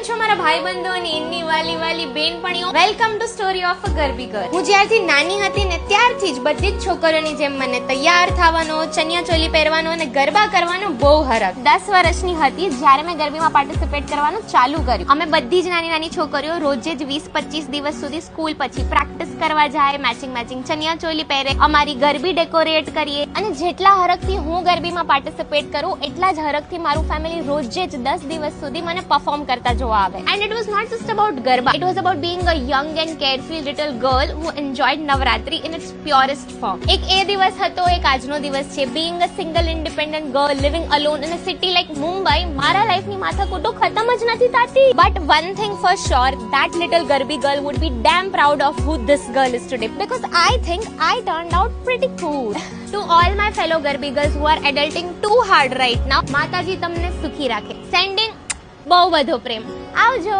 છો મારા ભાઈબંધો અને એમની વાલી વાલી બેનપણીઓ? Welcome to story of a Garbi girl. હું જ્યારથી નાની હતી ને ત્યારથી જ બધી જ છોકરીઓની જેમ મને તૈયાર થવાનો, ચણિયા ચોલી પહેરવાનો અને ગરબા કરવાનો બહુ હરખ. 10 વર્ષની હતી જ્યારે મેં ગરબીમાં પાર્ટિસિપેટ કરવાનું ચાલુ કર્યું. અમે બધી જ નાની નાની છોકરીઓ રોજે જ 20-25 દિવસ સુધી સ્કૂલ પછી પ્રેક્ટિસ કરવા જાય, મેચિંગ ચણિયા ચોલી પહેરે, અમારી ગરબી ડેકોરેટ કરીએ અને જેટલા હરખથી હું ગરબીમાં પાર્ટિસિપેટ કરું એટલા જ હરખથી મારું ફેમિલી રોજે જ 10 દિવસ સુધી મને પરફોર્મ કરતા જોવા આવે. And it was not just about Garba. It was about being a young and carefree little girl who enjoyed Navratri in its purest form. એક એ દિવસ હતો, એક આજનો દિવસ છે. Being a single independent girl living alone in a city like Mumbai, મારા લાઈફની માથાકૂટો ખતમ જ નથી થતી. But one thing for sure, that little Garbi girl would be damn proud of who this girl is today. Because I think I turned out pretty cool. To all my fellow Garbi girls who are adulting too hard right now, માતાજી તમને સુખી રાખે. Sending બહુ બધો પ્રેમ. આવજો.